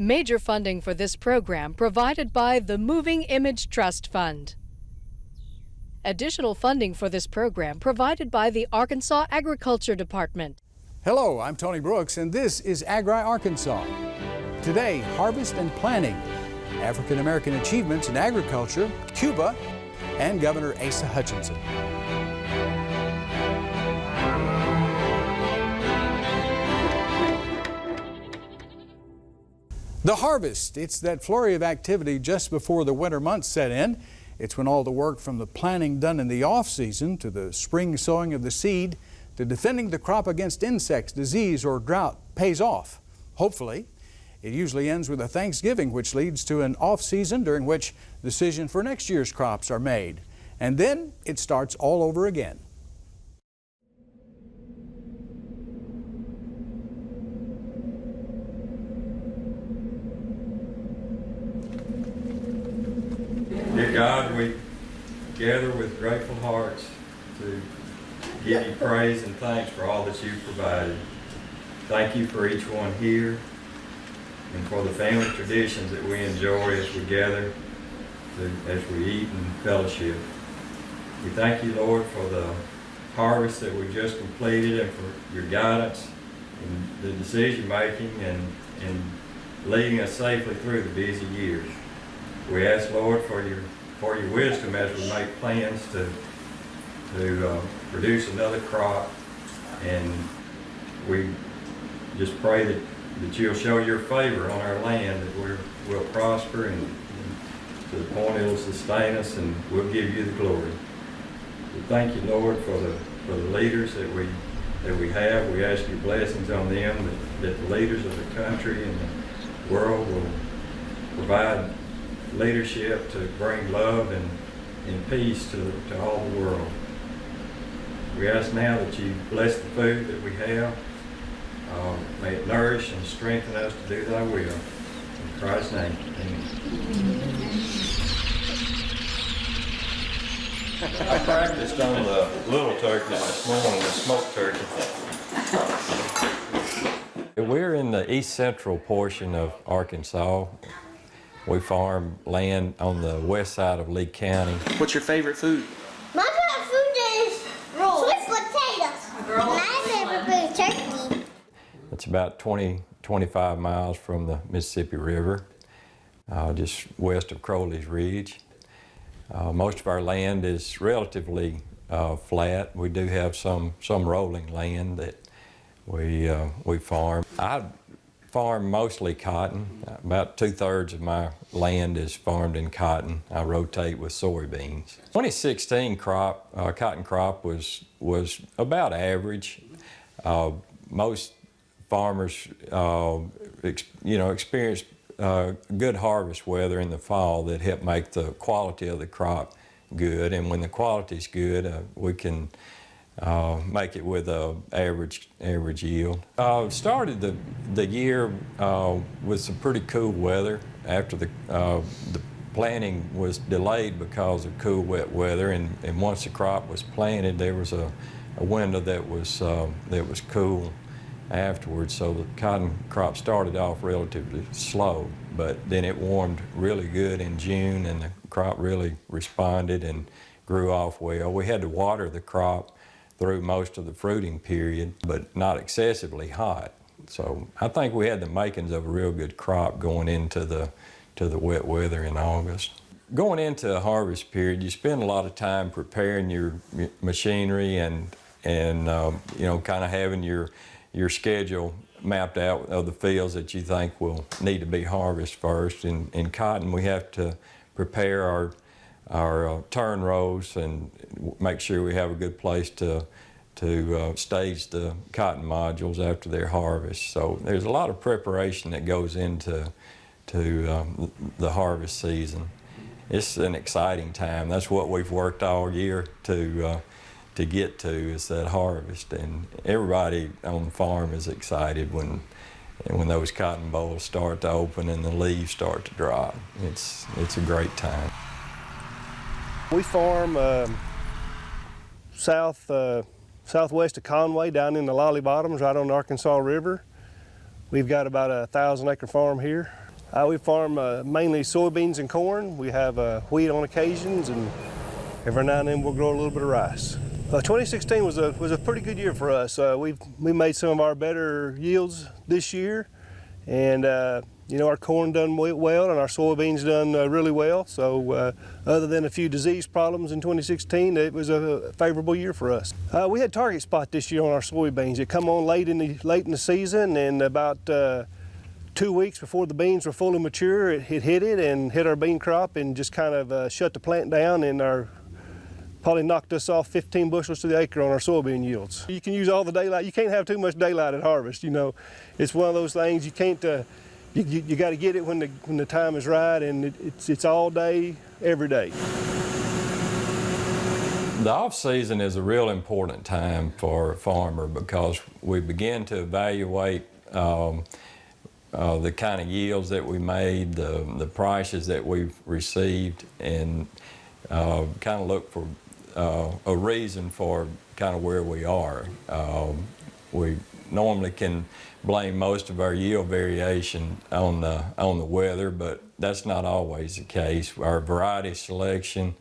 Major funding for this program provided by the Moving Image Trust Fund. Additional funding for this program provided by the Arkansas Agriculture Department. Hello, I'm Tony Brooks, and this is Agri Arkansas. Today, harvest and planning, African American achievements in agriculture, Cuba, and Governor Asa Hutchinson. The harvest, it's that flurry of activity just before the winter months set in. It's when all the work from the planning done in the off-season to the spring sowing of the seed to defending the crop against insects, disease, or drought pays off, hopefully. It usually ends with a Thanksgiving, which leads to an off-season during which decisions for next year's crops are made. And then it starts all over again. Dear God, we gather with grateful hearts to give you praise and thanks for all that you've provided. Thank you for each one here and for the family traditions that we enjoy as we gather, as we eat and fellowship. We thank you, Lord, for the harvest that we just completed and for your guidance and the decision making and leading us safely through the busy years. We ask, Lord, for your wisdom as we make plans to produce another crop, and we just pray that you'll show your favor on our land, that we'll prosper and to the point it'll sustain us, and we'll give you the glory. We thank you, Lord, for the leaders that we have. We ask your blessings on them, that the leaders of the country and the world will provide leadership to bring love and peace to all the world. We ask now that you bless the food that we have. May it nourish and strengthen us to do thy will. In Christ's name, amen. I practiced on the little turkey this morning, the smoked turkey. We're in the east central portion of Arkansas. We farm land on the west side of Lee County. What's your favorite food? My favorite food is sweet potatoes. My favorite food is turkey. It's about 25 miles from the Mississippi River, just west of Crowley's Ridge. Most of our land is relatively flat. We do have some rolling land that we farm. I farm mostly cotton. About 2/3 of my land is farmed in cotton. I rotate with soybeans. 2016 crop, cotton crop was about average. Most farmers, experience good harvest weather in the fall that help make the quality of the crop good. And when the quality's good, we can make it with an average yield. Started the year with some pretty cool weather. After the planting was delayed because of cool, wet weather, and once the crop was planted, there was a window that was cool afterwards. So the cotton crop started off relatively slow, but then it warmed really good in June, and the crop really responded and grew off well. We had to water the crop through most of the fruiting period, but not excessively hot. So I think we had the makings of a real good crop going into the wet weather in August. Going into a harvest period, you spend a lot of time preparing your machinery and kind of having your schedule mapped out of the fields that you think will need to be harvested first. In cotton, we have to prepare our turn rows and make sure we have a good place to stage the cotton modules after their harvest. So there's a lot of preparation that goes into the harvest season. It's an exciting time. That's what we've worked all year to get to, is that harvest. And everybody on the farm is excited when those cotton bolls start to open and the leaves start to drop. It's a great time. We farm southwest of Conway, down in the Lolly Bottoms, right on the Arkansas River. We've got about a 1,000-acre farm here. We farm mainly soybeans and corn. We have wheat on occasions, and every now and then we'll grow a little bit of rice. 2016 was a pretty good year for us. We made some of our better yields this year, and you know, our corn done well and our soybeans done really well. So other than a few disease problems in 2016, it was a favorable year for us. We had target spot this year on our soybeans. It come on late in the season, and about 2 weeks before the beans were fully mature, it hit it and hit our bean crop and just kind of shut the plant down, and probably knocked us off 15 bushels to the acre on our soybean yields. You can use all the daylight. You can't have too much daylight at harvest. You know, it's one of those things you can't. You got to get it when the time is right, and it's all day, every day. The off-season is a real important time for a farmer because we begin to evaluate the kind of yields that we made, the prices that we've received, and kind of look for a reason for kind of where we are. We normally can blame most of our yield variation on the weather, but that's not always the case. Our variety selection,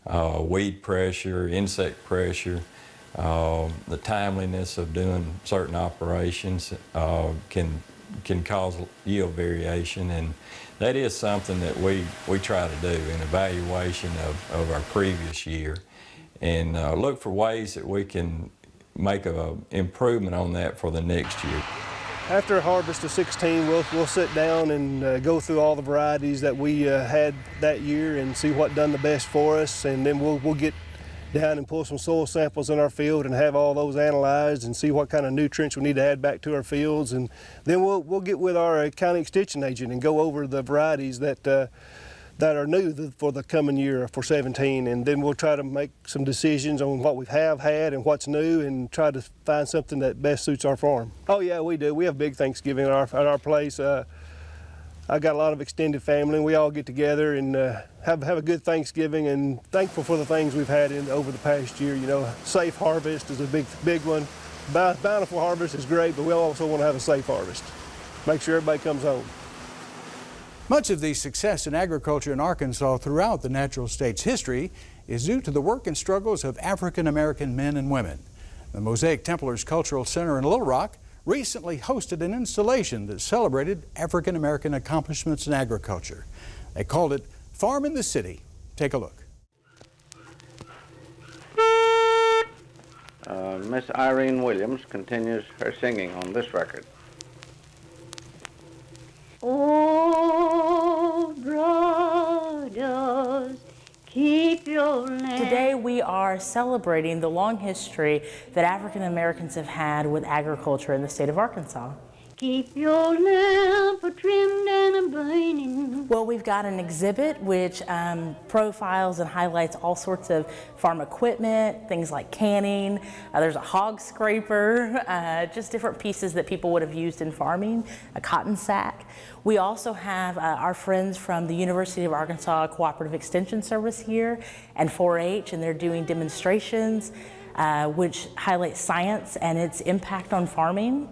weed pressure, insect pressure, the timeliness of doing certain operations can cause yield variation, and that is something that we try to do, an evaluation of our previous year, and look for ways that we can make an improvement on that for the next year. After harvest of 16, we'll sit down and go through all the varieties that we had that year and see what done the best for us, and then we'll get down and pull some soil samples in our field and have all those analyzed and see what kind of nutrients we need to add back to our fields, and then we'll get with our county extension agent and go over the varieties that are new for the coming year for 17, and then we'll try to make some decisions on what we have had and what's new and try to find something that best suits our farm. Oh yeah, we do. We have big Thanksgiving at our place. I got a lot of extended family, and we all get together and have a good Thanksgiving, and thankful for the things we've had over the past year. You know, safe harvest is a big one. Bountiful harvest is great, but we also want to have a safe harvest. Make sure everybody comes home. Much of the success in agriculture in Arkansas throughout the natural state's history is due to the work and struggles of African American men and women. The Mosaic Templars Cultural Center in Little Rock recently hosted an installation that celebrated African American accomplishments in agriculture. They called it Farm in the City. Take a look. Miss Irene Williams continues her singing on this record. Oh, brothers, keep your land. Today we are celebrating the long history that African Americans have had with agriculture in the state of Arkansas. Keep your lamp trimmed and burning. Well, we've got an exhibit which profiles and highlights all sorts of farm equipment, things like canning. There's a hog scraper, just different pieces that people would have used in farming, a cotton sack. We also have our friends from the University of Arkansas Cooperative Extension Service here and 4-H, and they're doing demonstrations which highlight science and its impact on farming.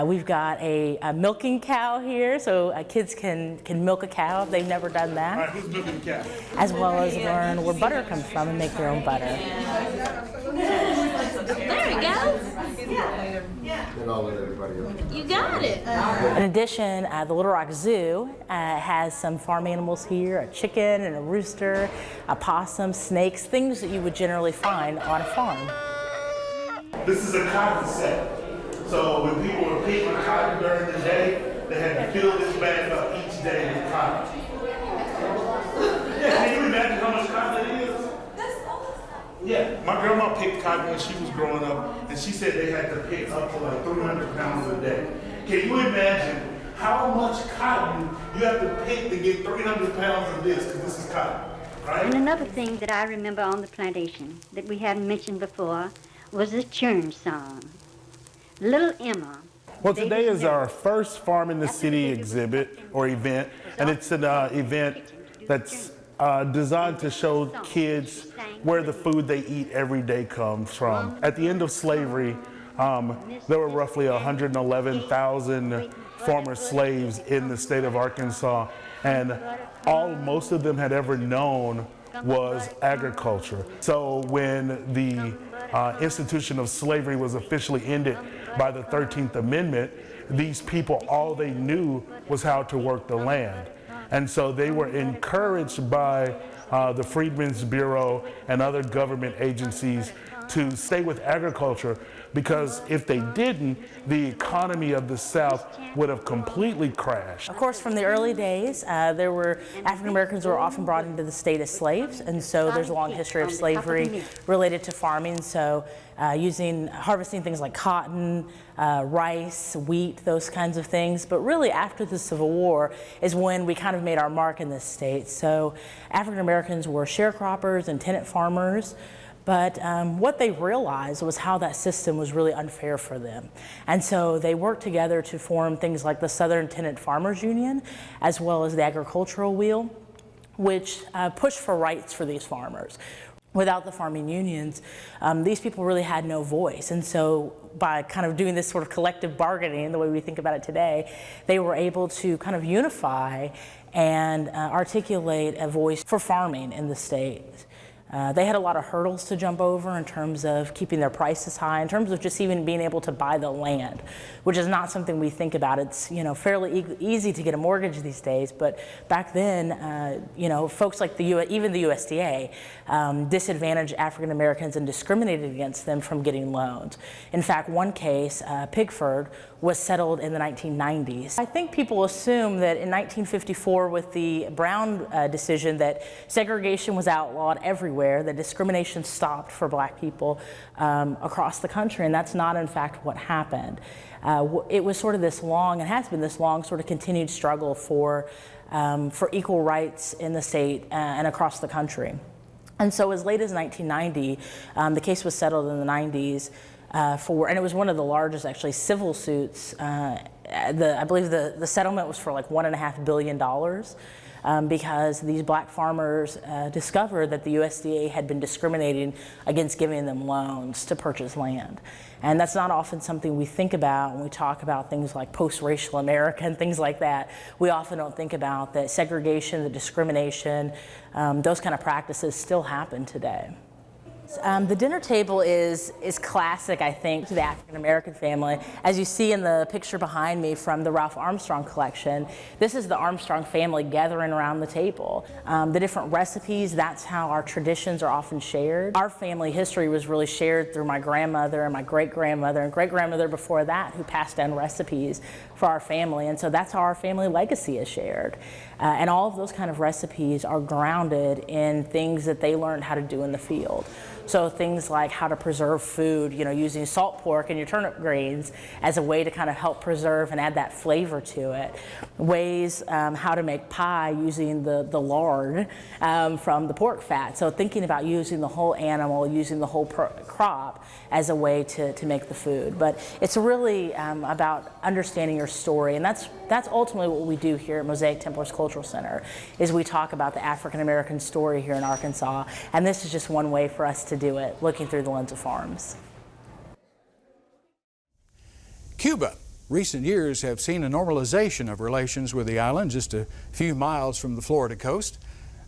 We've got a milking cow here, so kids can milk a cow if they've never done that. All right, who's milking the cow? As well as learn where butter comes from and make their own butter. There we go. You got it. In addition, the Little Rock Zoo has some farm animals here, a chicken and a rooster, a possum, snakes, things that you would generally find on a farm. This is a cotton set. So when people were picking cotton during the day, they had to fill this bag up each day with cotton. Yeah, can you imagine how much cotton it is? Yeah, my grandma picked cotton when she was growing up, and she said they had to pick up to like 300 pounds a day. Can you imagine how much cotton you have to pick to get 300 pounds of this, because this is cotton, right? And another thing that I remember on the plantation that we haven't mentioned before was the churn song. Little Emma. Well, today is our first Farm in the City exhibit or event, and it's an event that's designed to show kids where the food they eat every day comes from. At the end of slavery, there were roughly 111,000 former slaves in the state of Arkansas, and most of them had ever known was agriculture. So when the institution of slavery was officially ended by the 13th Amendment, these people, all they knew was how to work the land. And so they were encouraged by the Freedmen's Bureau and other government agencies to stay with agriculture, because if they didn't, the economy of the South would have completely crashed. Of course, from the early days, there were African Americans who were often brought into the state as slaves, and so there's a long history of slavery related to farming. So harvesting things like cotton, rice, wheat, those kinds of things. But really after the Civil War is when we kind of made our mark in this state. So African Americans were sharecroppers and tenant farmers. But what they realized was how that system was really unfair for them. And so they worked together to form things like the Southern Tenant Farmers Union, as well as the Agricultural Wheel, which pushed for rights for these farmers. Without the farming unions, these people really had no voice. And so by kind of doing this sort of collective bargaining, the way we think about it today, they were able to kind of unify and articulate a voice for farming in the state. They had a lot of hurdles to jump over in terms of keeping their prices high, in terms of just even being able to buy the land, which is not something we think about. It's fairly easy to get a mortgage these days, but back then, folks like even the USDA disadvantaged African Americans and discriminated against them from getting loans. In fact, one case, Pigford, was settled in the 1990s. I think people assume that in 1954, with the Brown decision, that segregation was outlawed everywhere, that discrimination stopped for black people across the country, and that's not in fact what happened. It was sort of this long, and has been this long, sort of continued struggle for equal rights in the state and across the country. And so as late as 1990, the case was settled in the 90s, and it was one of the largest actually civil suits. I believe the settlement was for like $1.5 billion because these black farmers discovered that the USDA had been discriminating against giving them loans to purchase land. And that's not often something we think about when we talk about things like post-racial America and things like that. We often don't think about that segregation, the discrimination, those kind of practices still happen today. The dinner table is classic, I think, to the African American family. As you see in the picture behind me from the Ralph Armstrong collection, this is the Armstrong family gathering around the table. The different recipes, that's how our traditions are often shared. Our family history was really shared through my grandmother and my great-grandmother and great-grandmother before that, who passed down recipes for our family. And so that's how our family legacy is shared. And all of those kind of recipes are grounded in things that they learned how to do in the field. So things like how to preserve food, using salt pork and your turnip greens as a way to kind of help preserve and add that flavor to it. Ways how to make pie using the lard from the pork fat. So thinking about using the whole animal, using the whole crop as a way to make the food. But it's really about understanding your story, and that's ultimately what we do here at Mosaic Templars Cultural Center, is we talk about the African American story here in Arkansas, and this is just one way for us to do it, looking through the lens of farms. Cuba. Recent years have seen a normalization of relations with the island just a few miles from the Florida coast.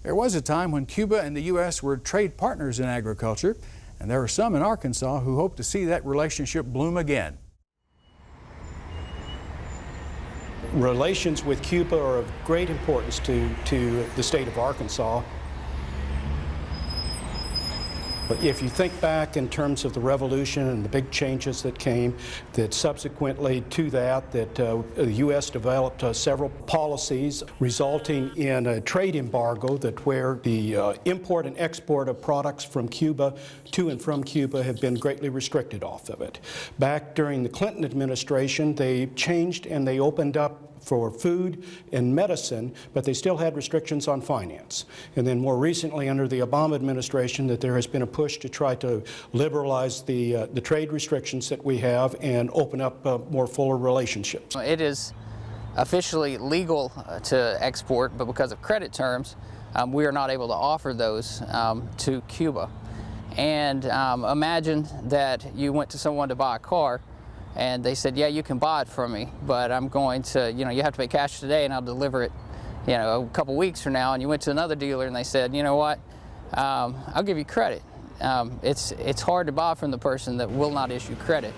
There was a time when Cuba and the U.S. were trade partners in agriculture, and there are some in Arkansas who hope to see that relationship bloom again. Relations with Cuba are of great importance to the state of Arkansas. But if you think back in terms of the revolution and the big changes that came, that subsequently to that the U.S. developed several policies resulting in a trade embargo that where the import and export of products from Cuba to and from Cuba have been greatly restricted off of it. Back during the Clinton administration, they changed and they opened up for food and medicine, but they still had restrictions on finance. And then more recently, under the Obama administration, that there has been a push to try to liberalize the trade restrictions that we have and open up more fuller relationships. It is officially legal to export, but because of credit terms, we are not able to offer those to Cuba. And imagine that you went to someone to buy a car, And they said, yeah, you can buy it from me, but I'm going to, you have to pay cash today and I'll deliver it, a couple weeks from now. And you went to another dealer and they said, you know what, I'll give you credit. It's hard to buy from the person that will not issue credit.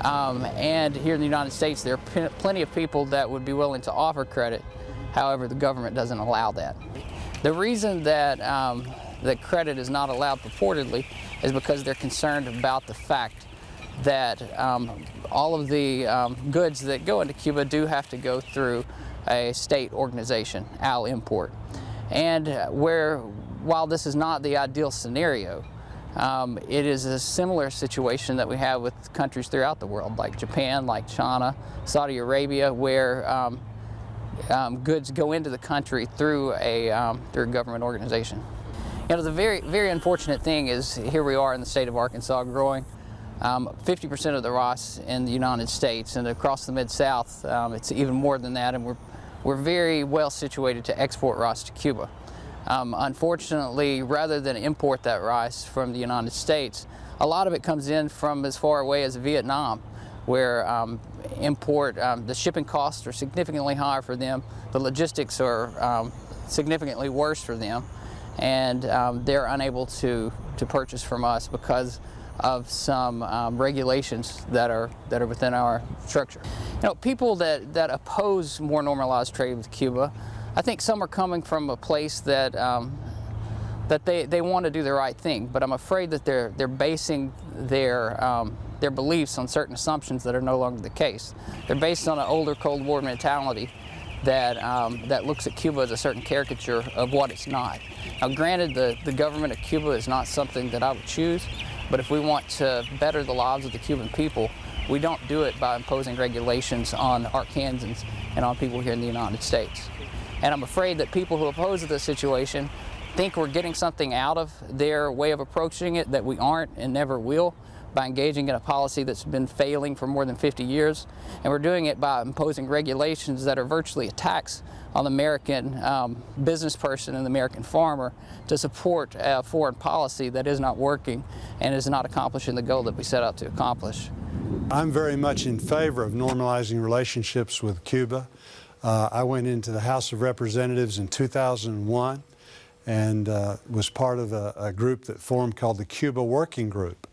And here in the United States, there are plenty of people that would be willing to offer credit. However, the government doesn't allow that. The reason that, that credit is not allowed purportedly is because they're concerned about the fact that all of the goods that go into Cuba do have to go through a state organization, Al Import. And while this is not the ideal scenario, it is a similar situation that we have with countries throughout the world, like Japan, like China, Saudi Arabia, where goods go into the country through a government organization. The very, very unfortunate thing is here we are in the state of Arkansas growing 50% of the rice in the United States, and across the Mid-South it's even more than that, and we're very well situated to export rice to Cuba. Unfortunately, rather than import that rice from the United States, a lot of it comes in from as far away as Vietnam, where the shipping costs are significantly higher for them, the logistics are significantly worse for them, and they're unable to purchase from us because of some regulations that are within our structure. People that oppose more normalized trade with Cuba, I think some are coming from a place that that they want to do the right thing, but I'm afraid that they're basing their beliefs on certain assumptions that are no longer the case. They're based on an older Cold War mentality that looks at Cuba as a certain caricature of what it's not. Now, granted, the government of Cuba is not something that I would choose, but if we want to better the lives of the Cuban people, we don't do it by imposing regulations on Arkansans and on people here in the United States. And I'm afraid that people who oppose this situation think we're getting something out of their way of approaching it that we aren't and never will, by engaging in a policy that's been failing for more than 50 years. And we're doing it by imposing regulations that are virtually attacks on the American business person and the American farmer to support a foreign policy that is not working and is not accomplishing the goal that we set out to accomplish. I'm very much in favor of normalizing relationships with Cuba. I went into the House of Representatives in 2001 and was part of a group that formed called the Cuba Working Group.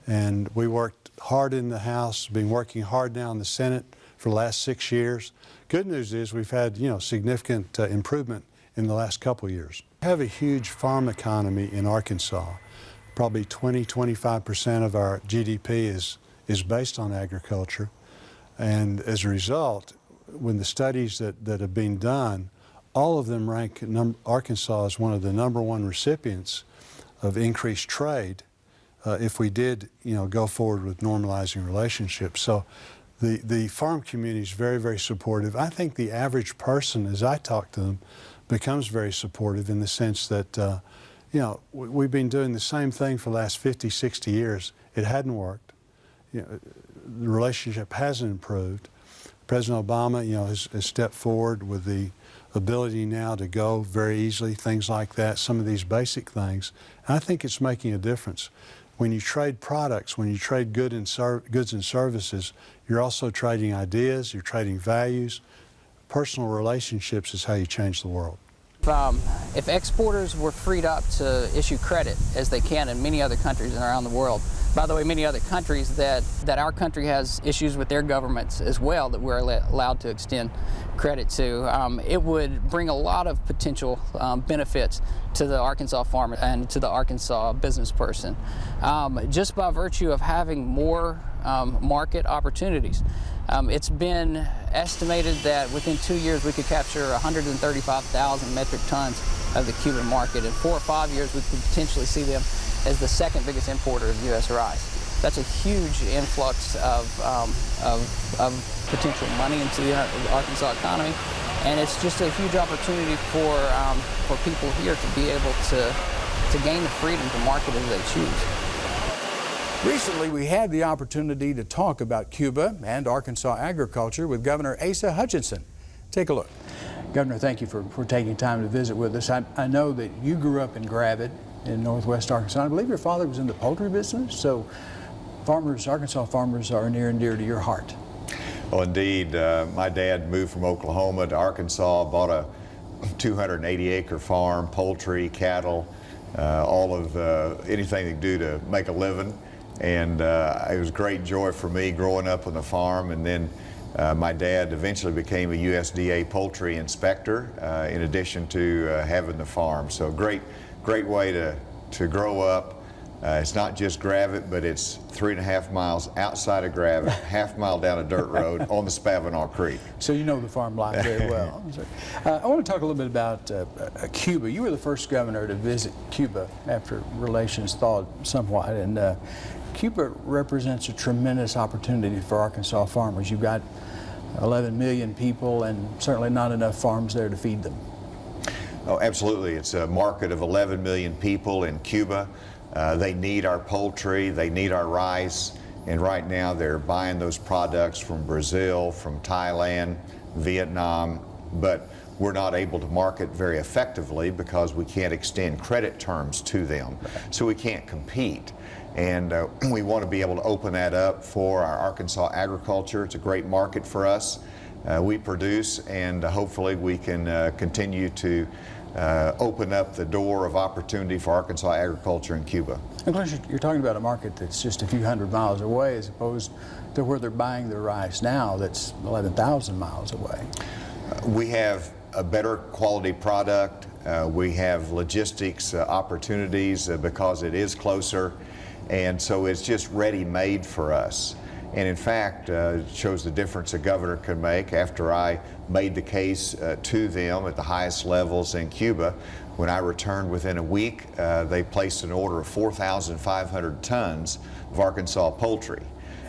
And we worked hard in the House, been working hard now in the Senate for the last 6 years. Good news is we've had, significant improvement in the last couple of years. We have a huge farm economy in Arkansas. Probably 20–25% of our GDP is based on agriculture. And as a result, when the studies that have been done, all of them rank Arkansas as one of the #1 recipients of increased trade if we did, go forward with normalizing relationships. So the farm community is very, very supportive. I think the average person, as I talk to them, becomes very supportive in the sense that, we've been doing the same thing for the last 50, 60 years. It hadn't worked. The relationship hasn't improved. President Obama, has stepped forward with the ability now to go very easily, things like that, some of these basic things. And I think it's making a difference. When you trade products, when you trade goods and services, you're also trading ideas, you're trading values. Personal relationships is how you change the world. If exporters were freed up to issue credit, as they can in many other countries around the world, by the way, many other countries that our country has issues with their governments as well that we're allowed to extend credit to, it would bring a lot of potential benefits to the Arkansas farmer and to the Arkansas business person, just by virtue of having more market opportunities. It's been estimated that within 2 years we could capture 135,000 metric tons of the Cuban market. In 4 or 5 years we could potentially see them as the second biggest importer of U.S. rice. That's a huge influx of potential money into the Arkansas economy, and it's just a huge opportunity for people here to be able to gain the freedom to market as they choose. Recently, we had the opportunity to talk about Cuba and Arkansas agriculture with Governor Asa Hutchinson. Take a look. Governor, thank you for taking time to visit with us. I know that you grew up in Gravid in northwest Arkansas. I believe your father was in the poultry business, so Arkansas farmers are near and dear to your heart. Well, indeed. My dad moved from Oklahoma to Arkansas, bought a 280-acre farm, poultry, cattle, all of anything they do to make a living. And it was great joy for me growing up on the farm. And then my dad eventually became a USDA poultry inspector in addition to having the farm. So great way to grow up. It's not just Gravett, but it's 3.5 miles outside of Gravett, half mile down a dirt road on the Spavinaw Creek. So you know the farm life very well. I want to talk a little bit about Cuba. You were the first governor to visit Cuba after relations thawed somewhat, and Cuba represents a tremendous opportunity for Arkansas farmers. You've got 11 million people and certainly not enough farms there to feed them. Oh, absolutely. It's a market of 11 million people in Cuba. They need our poultry, they need our rice, and right now they're buying those products from Brazil, from Thailand, Vietnam, but we're not able to market very effectively because we can't extend credit terms to them, so we can't compete. And we want to be able to open that up for our Arkansas agriculture. It's a great market for us. We produce, and hopefully we can continue to open up the door of opportunity for Arkansas agriculture in Cuba. Of course, you're talking about a market that's just a few hundred miles away as opposed to where they're buying their rice now that's 11,000 miles away. We have a better quality product. We have logistics opportunities because it is closer, and so it's just ready-made for us. And in fact, it shows the difference a governor can make. After I made the case to them at the highest levels in Cuba, when I returned within a week, they placed an order of 4,500 tons of Arkansas poultry.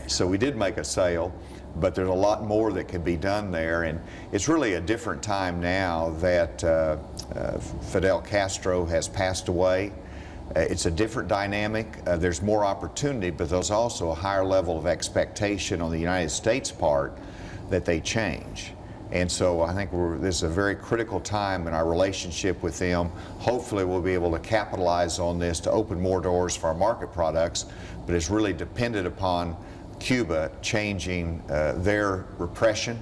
So we did make a sale, but there's a lot more that can be done there. And it's really a different time now that Fidel Castro has passed away. It's a different dynamic. There's more opportunity, but there's also a higher level of expectation on the United States part that they change. And so I think this is a very critical time in our relationship with them. Hopefully we'll be able to capitalize on this to open more doors for our market products, but it's really dependent upon Cuba changing their repression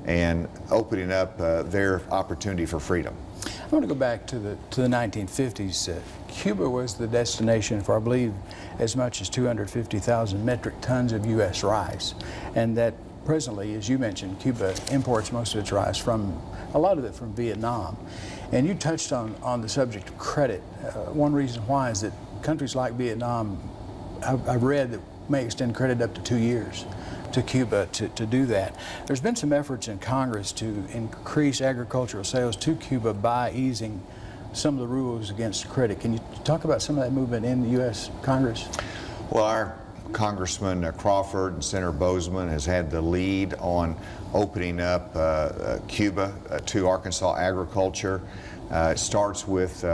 and opening up their opportunity for freedom. I want to go back to the 1950s. Cuba was the destination for, I believe, as much as 250,000 metric tons of U.S. rice, and that presently, as you mentioned, Cuba imports most of its rice a lot of it from Vietnam. And you touched on the subject of credit. One reason why is that countries like Vietnam, I've read, that may extend credit up to 2 years to Cuba to do that. There's been some efforts in Congress to increase agricultural sales to Cuba by easing some of the rules against credit. Can you talk about some of that movement in the U.S. Congress? Well, our Congressman Crawford and Senator Bozeman has had the lead on opening up Cuba to Arkansas agriculture. It starts with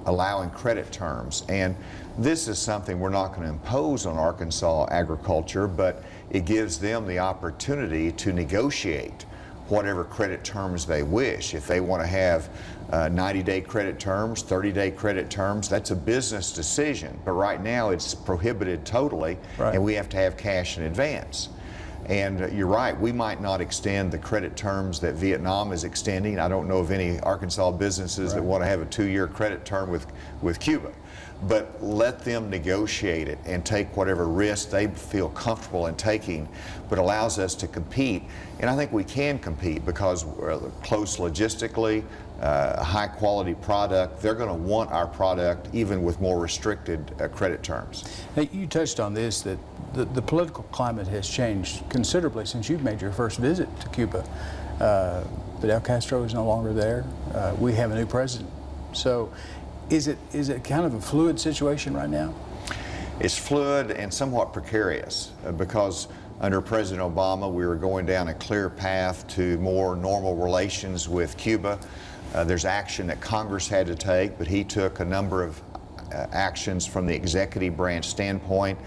allowing credit terms, and this is something we're not going to impose on Arkansas agriculture, but it gives them the opportunity to negotiate whatever credit terms they wish. If they want to have 90-day credit terms, 30-day credit terms, that's a business decision. But right now it's prohibited totally, and we have to have cash in advance. And you're right, we might not extend the credit terms that Vietnam is extending. I don't know of any Arkansas businesses that want to have a 2-year credit term with Cuba. But let them negotiate it and take whatever risk they feel comfortable in taking, but allows us to compete. And I think we can compete because we're close logistically, a high quality product. They're going to want our product even with more restricted credit terms. Hey, you touched on this, that the political climate has changed considerably since you've made your first visit to Cuba. Fidel Castro is no longer there. We have a new president. So is it kind of a fluid situation right now? It's fluid and somewhat precarious because under President Obama we were going down a clear path to more normal relations with Cuba. There's action that Congress had to take, but he took a number of actions from the executive branch standpoint.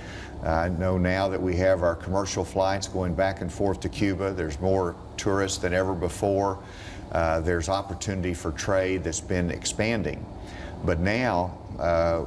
I know now that we have our commercial flights going back and forth to Cuba. There's more tourists than ever before. There's opportunity for trade that's been expanding. But now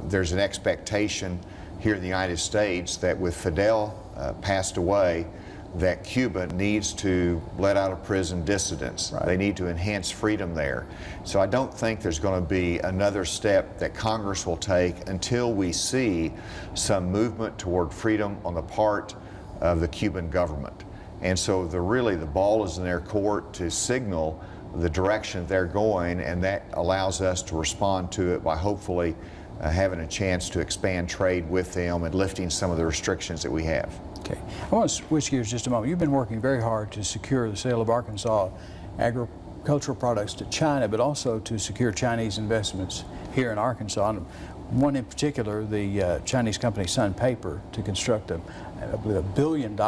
there's an expectation here in the United States that with Fidel passed away, that Cuba needs to let out of prison dissidents. Right. They need to enhance freedom there. So I don't think there's going to be another step that Congress will take until we see some movement toward freedom on the part of the Cuban government. And so really the ball is in their court to signal the direction they're going, and that allows us to respond to it by hopefully having a chance to expand trade with them and lifting some of the restrictions that we have. Okay. I want to switch gears just a moment. You've been working very hard to secure the sale of Arkansas agricultural products to China, but also to secure Chinese investments here in Arkansas. And one in particular, the Chinese company Sun Paper, to construct a $1 billion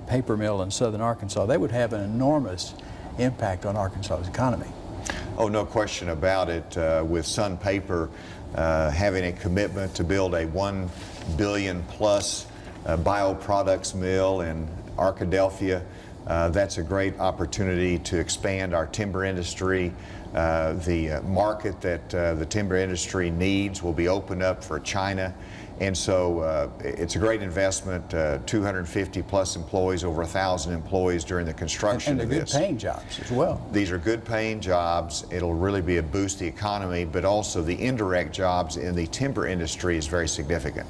paper mill in southern Arkansas. They would have an enormous impact on Arkansas's economy. Oh, no question about it. With Sun Paper having a commitment to build a $1 billion plus bioproducts mill in Arkadelphia, that's a great opportunity to expand our timber industry. The market that the timber industry needs will be opened up for China. And so it's a great investment, 250 plus employees, over 1,000 employees during the construction of this. And they're good paying jobs as well. These are good paying jobs. It'll really be a boost to the economy, but also the indirect jobs in the timber industry is very significant.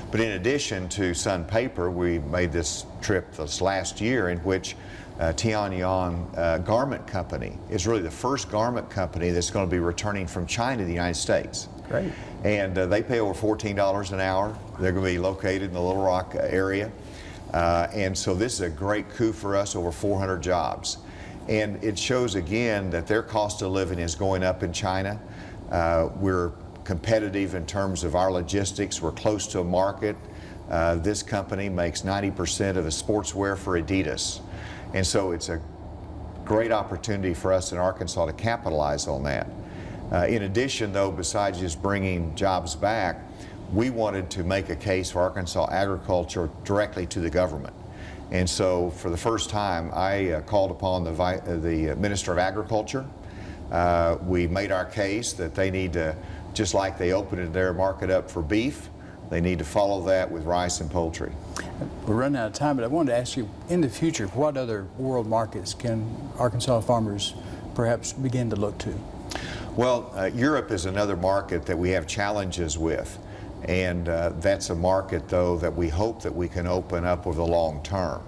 But in addition to Sun Paper, we made this trip this last year in which Tianyang Garment Company is really the first garment company that's going to be returning from China to the United States. Great. And they pay over $14 an hour. They're going to be located in the Little Rock area. And so this is a great coup for us, over 400 jobs. And it shows again that their cost of living is going up in China. We're competitive in terms of our logistics. We're close to a market. This company makes 90% of the sportswear for Adidas. And so it's a great opportunity for us in Arkansas to capitalize on that. In addition, though, besides just bringing jobs back, we wanted to make a case for Arkansas agriculture directly to the government. And so for the first time, I called upon the Minister of Agriculture. We made our case that they need to, just like they opened their market up for beef, they need to follow that with rice and poultry. We're running out of time, but I wanted to ask you, in the future, what other world markets can Arkansas farmers perhaps begin to look to? Well, Europe is another market that we have challenges with, and that's a market, though, that we hope that we can open up over the long term.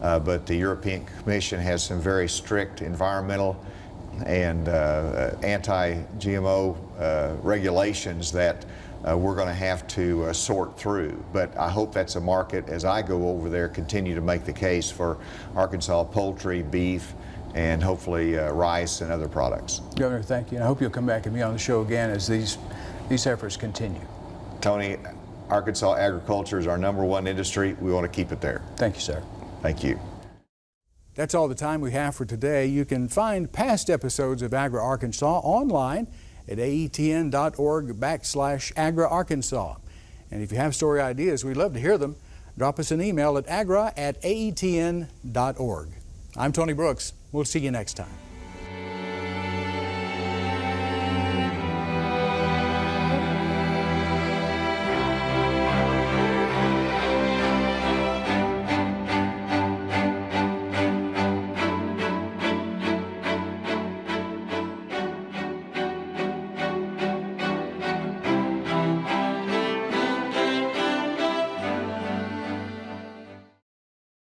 But the European Commission has some very strict environmental and anti-GMO regulations that we're going to have to sort through. But I hope that's a market, as I go over there, continue to make the case for Arkansas poultry, beef, and hopefully rice and other products. Governor, thank you. And I hope you'll come back and be on the show again as these efforts continue. Tony, Arkansas agriculture is our #1 industry. We want to keep it there. Thank you, sir. Thank you. That's all the time we have for today. You can find past episodes of Agri Arkansas online at aetn.org/Agri Arkansas. And if you have story ideas, we'd love to hear them. Drop us an email at agra@aetn.org. I'm Tony Brooks. We'll see you next time.